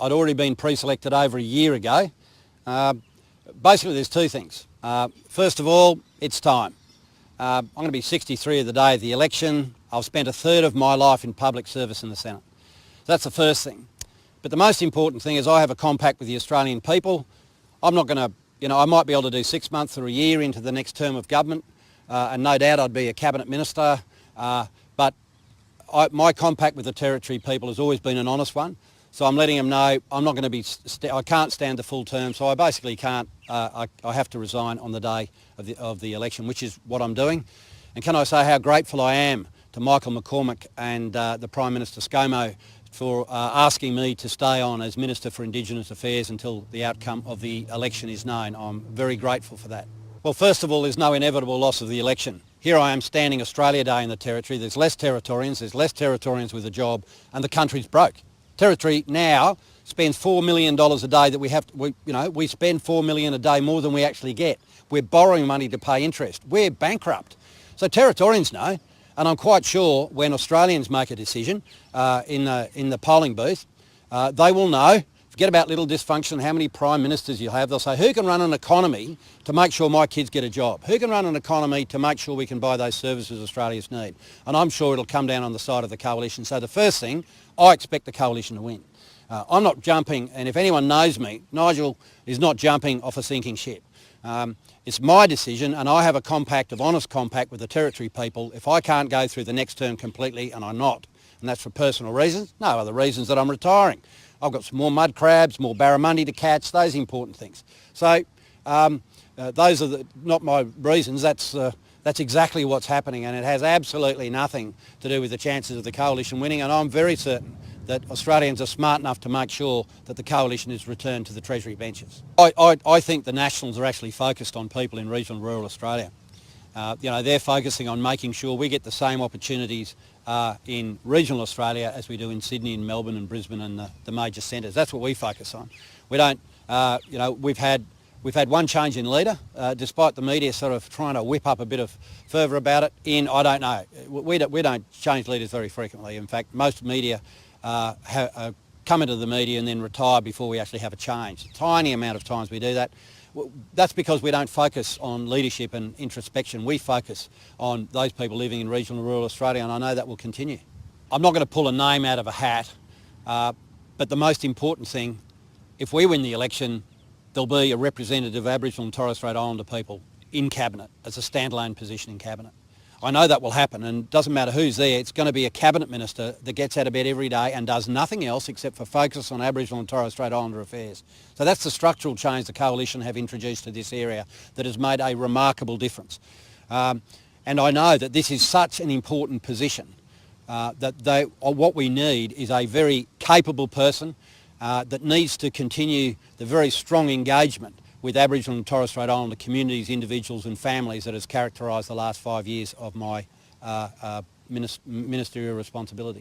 I'd already been pre-selected over a year ago. Basically, there's two things. First of all, it's time. I'm going to be 63 of the day of the election. I've spent a third of my life in public service in the Senate. So that's the first thing. But the most important thing is I have a compact with the Australian people. I'm not going to, I might be able to do 6 months or a year into the next term of government, and no doubt I'd be a cabinet minister, but my compact with the Territory people has always been an honest one. So I'm letting them know I'm not going to be, I can't stand the full term, so I basically can't, I have to resign on the day of the election, which is what I'm doing. And can I say how grateful I am to Michael McCormack and the Prime Minister ScoMo for asking me to stay on as Minister for Indigenous Affairs until the outcome of the election is known. I'm very grateful for that. Well, first of all, there's no inevitable loss of the election. Here I am standing Australia Day in the Territory. There's less Territorians with a job, and the country's broke. Territory now spends $4 million a day that we spend $4 million a day more than we actually get. We're borrowing money to pay interest. We're bankrupt. So Territorians know, and I'm quite sure when Australians make a decision in the polling booth, they will know. Forget about little dysfunction, how many prime ministers you have. They'll say, who can run an economy to make sure my kids get a job? Who can run an economy to make sure we can buy those services Australians need? And I'm sure it'll come down on the side of the coalition. So the first thing, I expect the coalition to win. I'm not jumping, and if anyone knows me, Nigel is not jumping off a sinking ship. It's my decision, and I have a compact, honest compact with the Territory people. If I can't go through the next term completely, and I'm not, and that's for personal reasons, no other reasons that I'm retiring. I've got some more mud crabs, more barramundi to catch, those important things. So those are not my reasons, that's exactly what's happening, and it has absolutely nothing to do with the chances of the coalition winning, and I'm very certain that Australians are smart enough to make sure that the coalition is returned to the Treasury benches. I think the Nationals are actually focused on people in regional rural Australia. They're focusing on making sure we get the same opportunities in regional Australia as we do in Sydney and Melbourne and Brisbane and the major centres. That's what we focus on. We don't, we've had one change in leader, despite the media sort of trying to whip up a bit of fervour about it. I don't know. We don't change leaders very frequently. In fact, most media come into the media and then retire before we actually have a change. A tiny amount of times we do that. That's because we don't focus on leadership and introspection. We focus on those people living in regional and rural Australia, and I know that will continue. I'm not going to pull a name out of a hat, but the most important thing, if we win the election, there'll be a representative of Aboriginal and Torres Strait Islander people in Cabinet, as a standalone position in Cabinet. I know that will happen, and it doesn't matter who's there, it's going to be a Cabinet Minister that gets out of bed every day and does nothing else except for focus on Aboriginal and Torres Strait Islander affairs. So that's the structural change the Coalition have introduced to this area that has made a remarkable difference. And I know that this is such an important position that what we need is a very capable person that needs to continue the very strong engagement with Aboriginal and Torres Strait Islander communities, individuals and families that has characterised the last 5 years of my ministerial responsibility.